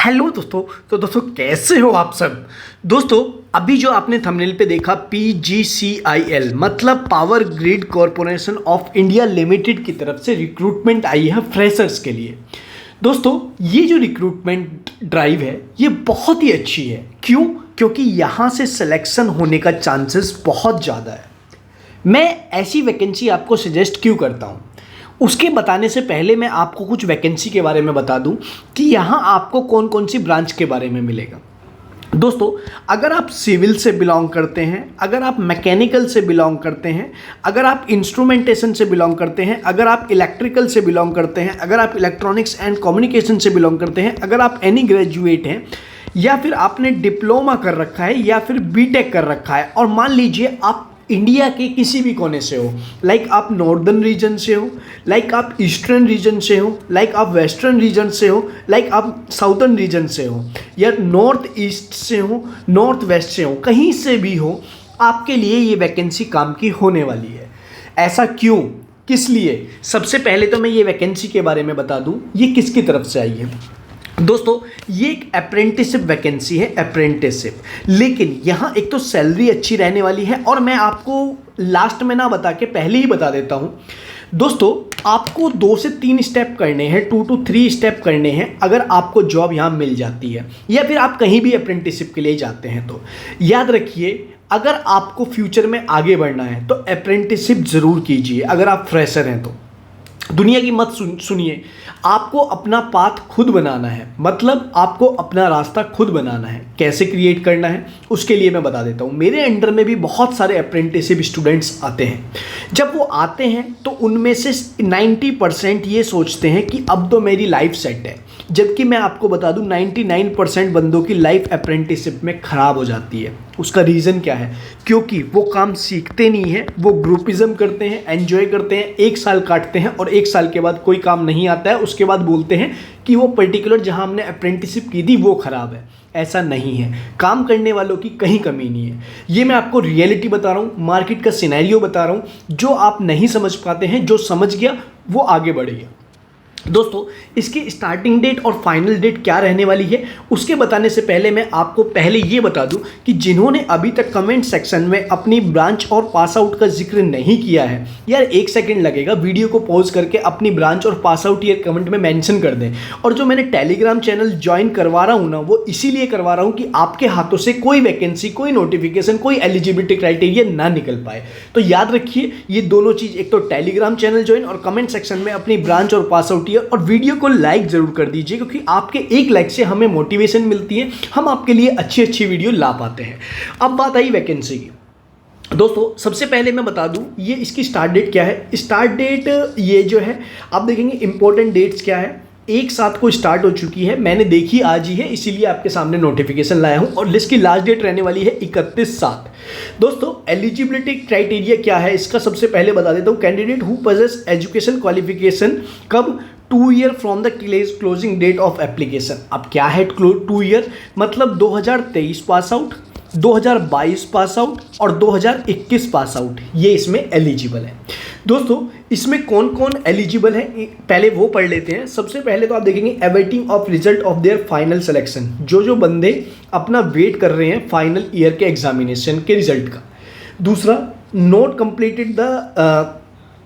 Hello दोस्तों। तो दोस्तों कैसे हो आप सब। दोस्तों अभी जो आपने थंबनेल पे देखा PGCIL मतलब power grid corporation of India limited की तरफ से रिक्रूटमेंट आई है फ्रेशर्स के लिए। दोस्तों ये जो रिक्रूटमेंट ड्राइव है ये बहुत ही अच्छी है। क्यों? क्योंकि यहाँ से सिलेक्शन होने का चांसेस बहुत ज़्यादा है। मैं ऐसी वैकेंसी आपको सजेस्ट क्यों करता हूँ उसके बताने से पहले मैं आपको कुछ वैकेंसी के बारे में बता दूं कि यहाँ आपको कौन कौन सी ब्रांच के बारे में मिलेगा। दोस्तों अगर आप सिविल से बिलोंग करते हैं, अगर आप मैकेनिकल से बिलोंग करते हैं, अगर आप इंस्ट्रूमेंटेशन से बिलोंग करते हैं, अगर आप इलेक्ट्रिकल से बिलोंग करते हैं, अगर आप इलेक्ट्रॉनिक्स एंड कम्युनिकेशन से बिलोंग करते हैं, अगर आप एनी ग्रेजुएट हैं या फिर आपने डिप्लोमा कर रखा है या फिर बीटेक कर रखा है और मान लीजिए आप इंडिया के किसी भी कोने से हो, लाइक आप नॉर्दर्न रीजन से हो, लाइक आप ईस्टर्न रीजन से हो, लाइक आप वेस्टर्न रीजन से हो, लाइक आप साउदर्न रीजन से हो या नॉर्थ ईस्ट से हो, नॉर्थ वेस्ट से हो, कहीं से भी हो, आपके लिए ये वैकेंसी काम की होने वाली है। ऐसा क्यों, किस लिए? सबसे पहले तो मैं ये वैकेंसी के बारे में बता दूं ये किसकी तरफ से आई है। दोस्तों ये एक अप्रेंटिसशिप वैकेंसी है, अप्रेंटिसशिप। लेकिन यहाँ एक तो सैलरी अच्छी रहने वाली है और मैं आपको लास्ट में ना बता के पहले ही बता देता हूँ। दोस्तों आपको 2 से 3 स्टेप करने हैं, 2 to 3 स्टेप करने हैं अगर आपको जॉब यहाँ मिल जाती है या फिर आप कहीं भी अप्रेंटिसशिप के लिए जाते हैं। तो याद रखिए अगर आपको फ्यूचर में आगे बढ़ना है तो अप्रेंटिसशिप ज़रूर कीजिए। अगर आप फ्रेशर हैं तो दुनिया की मत सुनिए, आपको अपना पाथ खुद बनाना है, मतलब आपको अपना रास्ता खुद बनाना है। कैसे क्रिएट करना है उसके लिए मैं बता देता हूँ। मेरे अंडर में भी बहुत सारे अप्रेंटिसशिप स्टूडेंट्स आते हैं। जब वो आते हैं तो उनमें से 90% ये सोचते हैं कि अब तो मेरी लाइफ सेट है, जबकि मैं आपको बता दूं 99% बंदों की लाइफ अप्रेंटिसशिप में ख़राब हो जाती है। उसका रीज़न क्या है? क्योंकि वो काम सीखते नहीं हैं, वो ग्रुपिज़म करते हैं, एंजॉय करते हैं, 1 साल काटते हैं और 1 साल के बाद कोई काम नहीं आता है। उसके बाद बोलते हैं कि वो पर्टिकुलर जहां हमने अप्रेंटिसशिप की थी वो ख़राब है। ऐसा नहीं है, काम करने वालों की कहीं कमी नहीं है। ये मैं आपको रियलिटी बता रहा हूँ, मार्केट का सिनेरियो बता रहा हूँ। जो आप नहीं समझ पाते हैं, जो समझ गया वो आगे बढ़ गया। दोस्तों इसकी स्टार्टिंग डेट और फाइनल डेट क्या रहने वाली है उसके बताने से पहले मैं आपको पहले ये बता दूं कि जिन्होंने अभी तक कमेंट सेक्शन में अपनी ब्रांच और पास आउट का जिक्र नहीं किया है, यार 1 सेकंड लगेगा, वीडियो को पॉज करके अपनी ब्रांच और पास आउट ईयर कमेंट में मेंशन कर दें। और जो मैंने टेलीग्राम चैनल ज्वाइन करवा रहा हूँ ना, वो इसीलिए करवा रहा हूँ कि आपके हाथों से कोई वैकेंसी, कोई नोटिफिकेशन, कोई एलिजिबिलिटी क्राइटेरिया ना निकल पाए। तो याद रखिए ये दोनों चीज़, एक तो टेलीग्राम चैनल ज्वाइन और कमेंट सेक्शन में अपनी ब्रांच और पास आउट और वीडियो को लाइक जरूर कर दीजिए, क्योंकि आपके एक लाइक से हमें मोटिवेशन मिलती है, हम आपके लिए अच्छी अच्छी वीडियो ला पाते हैं। अब बात आई वैकेंसी की। दोस्तों सबसे पहले मैं बता दूं ये इसकी स्टार्ट डेट क्या है। स्टार्ट डेट ये जो है आप देखेंगे इंपॉर्टेंट डेट्स क्या है, 1 7 को स्टार्ट हो चुकी है, मैंने देखी आज ही है, इसीलिए आपके सामने नोटिफिकेशन लाया हूं। और लिस्ट की लास्ट डेट रहने वाली है 31 7। दोस्तों एलिजिबिलिटी क्राइटेरिया क्या है इसका सबसे पहले बता देता हूं। Candidate who possess education qualification, कब? 2 year from the closing date of application. अब क्या है 2 ईयर? मतलब 2023 पास आउट, 2022 पास आउट और 2021 पास आउट, ये इसमें एलिजिबल है। दोस्तों इसमें कौन कौन एलिजिबल है पहले वो पढ़ लेते हैं। सबसे पहले तो आप देखेंगे awaiting of result of their final selection, जो बंदे अपना वेट कर रहे हैं फाइनल ईयर के एग्जामिनेशन के रिजल्ट का। दूसरा, नॉट कंप्लीटेड द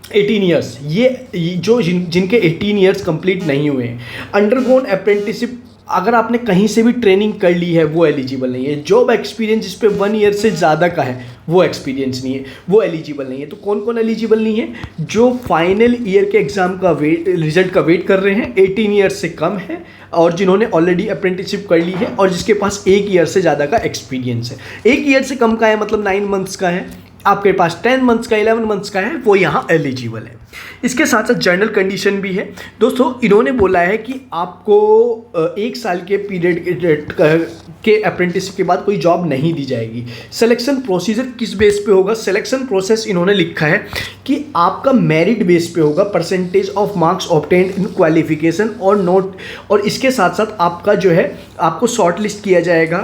18 ईयर्स, ये जो जिनके 18 ईयर्स कंप्लीट नहीं हुए हैं। अंडरगोन अप्रेंटिसशिप, अगर आपने कहीं से भी ट्रेनिंग कर ली है वो एलिजिबल नहीं है। जॉब एक्सपीरियंस जिस पे 1 ईयर से ज़्यादा का है वो एक्सपीरियंस नहीं है, वो एलिजिबल नहीं है। तो कौन कौन एलिजिबल नहीं है? जो फाइनल ईयर के एग्ज़ाम का रिजल्ट का वेट कर रहे हैं, 18 ईयर्स से कम है और जिन्होंने ऑलरेडी अप्रेंटिसशिप कर ली है और जिसके पास 1 ईयर से ज़्यादा का एक्सपीरियंस है। 1 ईयर से कम का है मतलब 9 मंथ्स का है, आपके पास 10 मंथ्स का, 11 मंथ्स का है, वो यहाँ एलिजिबल है। इसके साथ साथ जर्नल कंडीशन भी है। दोस्तों इन्होंने बोला है कि आपको 1 साल के पीरियड के अप्रेंटिसशिप के बाद कोई जॉब नहीं दी जाएगी। सिलेक्शन प्रोसीजर किस बेस पे होगा? सिलेक्शन प्रोसेस इन्होंने लिखा है कि आपका मेरिट बेस पे होगा, percentage of marks obtained in qualification और नोट, और इसके साथ साथ आपका जो है आपको शॉर्ट लिस्ट किया जाएगा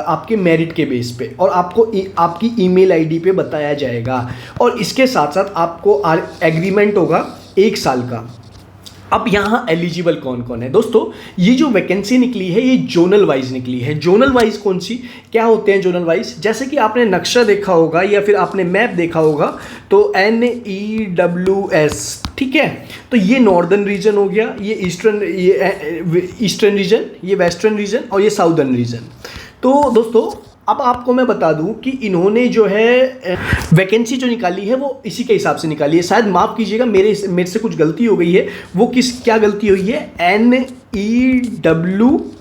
आपके मेरिट के बेस पे और आपको आपकी ईमेल आईडी पे बताया जाएगा। और इसके साथ साथ आपको एग्रीमेंट होगा 1 साल का। अब यहाँ एलिजिबल कौन कौन है दोस्तों, ये जो वैकेंसी निकली है ये जोनल वाइज निकली है। जोनल वाइज कौन सी, क्या होते हैं जोनल वाइज, जैसे कि आपने नक्शा देखा होगा या फिर आपने मैप देखा होगा, तो NEWS, ठीक है। तो ये नॉर्दर्न रीजन हो गया, ये ईस्टर्न रीजन, ये वेस्टर्न रीजन और ये साउदर्न रीजन। तो दोस्तों अब आपको मैं बता दूं कि इन्होंने जो है वैकेंसी जो निकाली है वो इसी के हिसाब से निकाली है। शायद माफ़ कीजिएगा, मेरे से कुछ गलती हो गई है। वो क्या गलती हुई है, NEWS।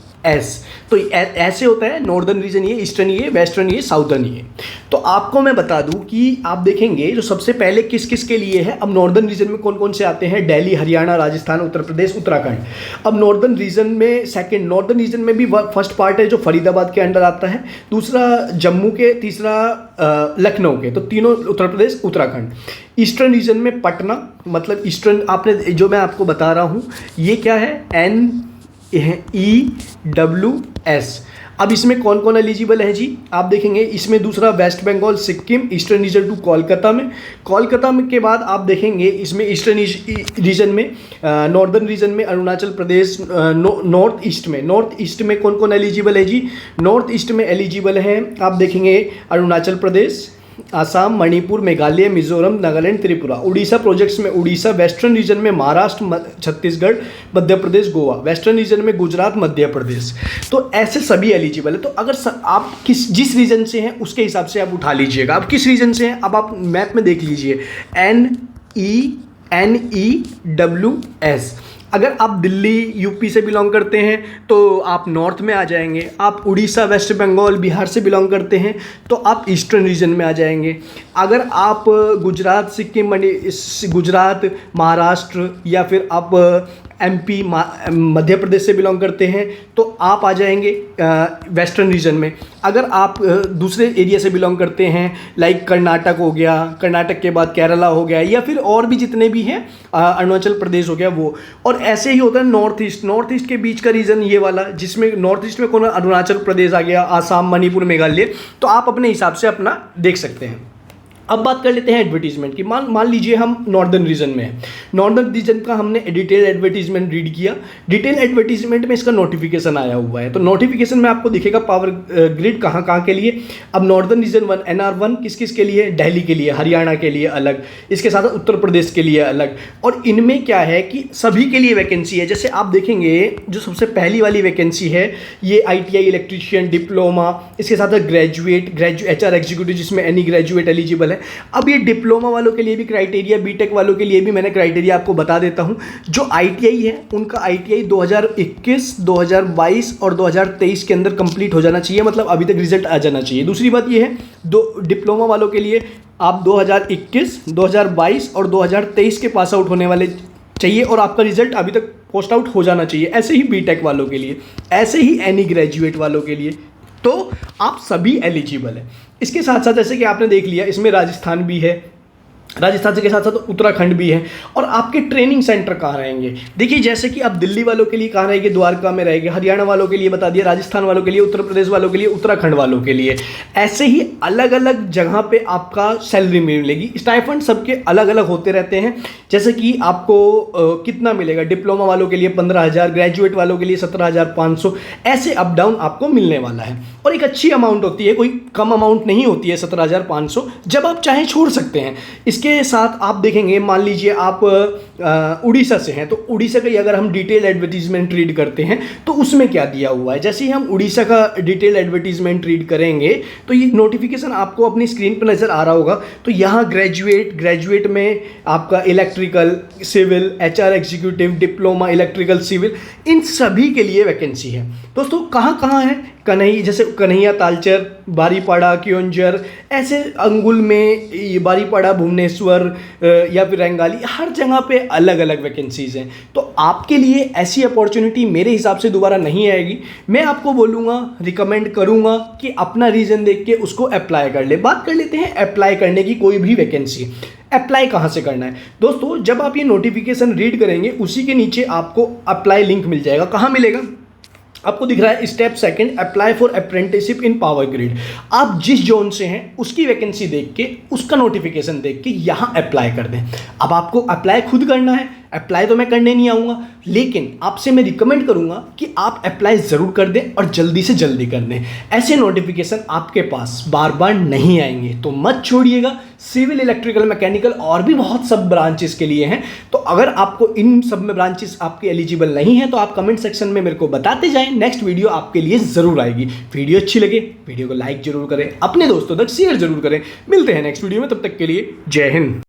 तो ऐसे होता है, नॉर्दर्न रीजन ये, ईस्टर्न ये, वेस्टर्न ये, साउदर्न ये। तो आपको मैं बता दूं कि आप देखेंगे जो सबसे पहले किस किस के लिए है। अब नॉर्दर्न रीजन में कौन कौन से आते हैं, दिल्ली, हरियाणा, राजस्थान, उत्तर प्रदेश, उत्तराखंड। अब नॉर्दर्न रीजन में सेकंड, नॉर्दर्न रीजन में भी फर्स्ट पार्ट है जो फरीदाबाद के अंडर आता है, दूसरा जम्मू के, तीसरा लखनऊ के, तो तीनों उत्तर प्रदेश, उत्तराखंड। ईस्टर्न रीजन में पटना, मतलब ईस्टर्न, आपने जो मैं आपको बता रहा हूँ ये क्या है, NEWS। अब इसमें कौन कौन एलिजिबल है जी, आप देखेंगे इसमें दूसरा West Bengal, Sikkim, eastern region to Kolkata में। कोलकाता में के बाद आप देखेंगे इसमें ईस्टर्न रीजन में, नॉर्दर्न रीजन में अरुणाचल प्रदेश, नॉर्थ ईस्ट में कौन कौन एलिजिबल है जी, नॉर्थ ईस्ट में एलिजिबल है आप देखेंगे अरुणाचल प्रदेश, आसाम, मणिपुर, मेघालय, मिजोरम, नागालैंड, त्रिपुरा। उड़ीसा प्रोजेक्ट्स में उड़ीसा, वेस्टर्न रीजन में महाराष्ट्र, छत्तीसगढ़, मध्य प्रदेश, गोवा, वेस्टर्न रीजन में गुजरात, मध्य प्रदेश। तो ऐसे सभी एलिजिबल है। तो अगर आप जिस रीजन से हैं उसके हिसाब से आप उठा लीजिएगा। आप किस रीजन से हैं, अब आप मैप में देख लीजिए, NEWS। अगर आप दिल्ली, यूपी से बिलोंग करते हैं तो आप नॉर्थ में आ जाएंगे। आप उड़ीसा, वेस्ट बंगाल, बिहार से बिलोंग करते हैं तो आप ईस्टर्न रीजन में आ जाएंगे। अगर आप गुजरात, सिक्किम, गुजरात, महाराष्ट्र या फिर आप MP, मध्य प्रदेश से बिलोंग करते हैं तो आप आ जाएंगे वेस्टर्न रीजन में। अगर आप दूसरे एरिया से बिलोंग करते हैं, लाइक कर्नाटक हो गया, कर्नाटक के बाद केरला हो गया, या फिर और भी जितने भी हैं, अरुणाचल प्रदेश हो गया वो। और ऐसे ही होता है नॉर्थ ईस्ट के बीच का रीजन ये वाला, जिसमें नॉर्थ ईस्ट में कौन, अरुणाचल प्रदेश आ गया, आसाम, मणिपुर, मेघालय। तो आप अपने हिसाब से अपना देख सकते हैं। अब बात कर लेते हैं एडवर्टीजमेंट की। मान लीजिए हम नॉर्दर्न रीजन में हैं। नॉर्दर्न रीजन का हमने डिटेल एडवर्टीजमेंट रीड किया। डिटेल एडवर्टीजमेंट में इसका नोटिफिकेशन आया हुआ है। तो नोटिफिकेशन में आपको दिखेगा पावर ग्रिड कहाँ के लिए। अब नॉर्दर्न रीजन 1 NR1 किस किस के लिए, दिल्ली के लिए, हरियाणा के लिए अलग, इसके साथ उत्तर प्रदेश के लिए अलग। और इनमें क्या है कि सभी के लिए वैकेंसी है। जैसे आप देखेंगे जो सबसे पहली वाली वैकेंसी है ये ITI इलेक्ट्रीशियन, डिप्लोमा, इसके साथ ग्रेजुएट HR एग्जीक्यूटिव जिसमें एनी ग्रेजुएट एलिजिबल है। अब ये डिप्लोमा वालों के लिए भी क्राइटेरिया, बीटेक वालों के लिए भी मैंने क्राइटेरिया आपको बता देता हूं। जो ITI है उनका ITI 2021, 2022 और 2023 के अंदर कंप्लीट हो जाना चाहिए, मतलब अभी तक रिजल्ट आ जाना चाहिए। दूसरी बात ये है, डिप्लोमा वालों के लिए आप 2021, 2022 और 2023 के पास आउट होने वाले चाहिए और आपका रिजल्ट अभी तक पोस्ट आउट हो जाना चाहिए। ऐसे ही बीटेक वालों के लिए, ऐसे ही एनी ग्रेजुएट वालों के लिए, तो आप सभी एलिजिबल हैं। इसके साथ साथ जैसे कि आपने देख लिया इसमें राजस्थान भी है, राजस्थान के साथ साथ उत्तराखंड भी है। और आपके ट्रेनिंग सेंटर कहाँ रहेंगे, देखिए जैसे कि अब दिल्ली वालों के लिए कहाँ रहेंगे, द्वारका में रहेंगे, हरियाणा वालों के लिए बता दिया, राजस्थान वालों के लिए, उत्तर प्रदेश वालों के लिए, उत्तराखंड वालों के लिए। ऐसे ही अलग अलग जगह पे आपका सैलरी मिलेगी। स्टाइफंड सबके अलग अलग होते रहते हैं। जैसे कि आपको कितना मिलेगा, डिप्लोमा वालों के लिए 15,000, ग्रेजुएट वालों के लिए 17,500, ऐसे अप डाउन आपको मिलने वाला है। और एक अच्छी अमाउंट होती है, कोई कम अमाउंट नहीं होती है 17,500, जब आप चाहें छोड़ सकते हैं। इसके साथ आप देखेंगे, मान लीजिए आप उड़ीसा से हैं तो उड़ीसा का अगर हम डिटेल एडवर्टीजमेंट रीड करते हैं तो उसमें क्या दिया हुआ है। जैसे ही हम उड़ीसा का डिटेल एडवर्टीजमेंट रीड करेंगे तो ये नोटिफिकेशन आपको अपनी स्क्रीन पर नज़र आ रहा होगा। तो यहाँ ग्रेजुएट में आपका electrical, civil, HR executive, diploma electrical, civil, इन सभी के लिए वैकेंसी है। दोस्तों कहाँ है, जैसे कन्हैया, तालचर, बारीपाड़ा, क्योंझर, ऐसे अंगुल में, ये बारीपाड़ा, भुवनेश्वर या फिर रंगाली, हर जगह पे अलग अलग वैकेंसीज़ हैं। तो आपके लिए ऐसी अपॉर्चुनिटी मेरे हिसाब से दोबारा नहीं आएगी। मैं आपको बोलूँगा, रिकमेंड करूँगा कि अपना रीज़न देख के उसको अप्लाई कर ले। बात कर लेते हैं अप्लाई करने की। कोई भी वैकेंसी अप्लाई कहाँ से करना है दोस्तों, जब आप ये नोटिफिकेशन रीड करेंगे उसी के नीचे आपको अप्लाई लिंक मिल जाएगा। कहाँ मिलेगा, आपको दिख रहा है step second, apply for apprenticeship in power grid. आप जिस जोन से हैं उसकी वैकेंसी देख के, उसका नोटिफिकेशन देख के यहाँ अप्लाई कर दें। अब आपको अप्लाई खुद करना है, अप्लाई तो मैं करने नहीं आऊँगा, लेकिन आपसे मैं रिकमेंड करूँगा कि आप अप्लाई ज़रूर कर दें और जल्दी से जल्दी कर दें। ऐसे नोटिफिकेशन आपके पास बार बार नहीं आएंगे, तो मत छोड़िएगा। सिविल, इलेक्ट्रिकल, मैकेनिकल और भी बहुत सब ब्रांचेस के लिए हैं। तो अगर आपको इन सब में ब्रांचेस आपके एलिजिबल नहीं है तो आप कमेंट सेक्शन में मेरे को बताते जाएं, नेक्स्ट वीडियो आपके लिए ज़रूर आएगी। वीडियो अच्छी लगे वीडियो को लाइक जरूर करें, अपने दोस्तों तक शेयर जरूर करें। मिलते हैं नेक्स्ट वीडियो में, तब तक के लिए जय हिंद।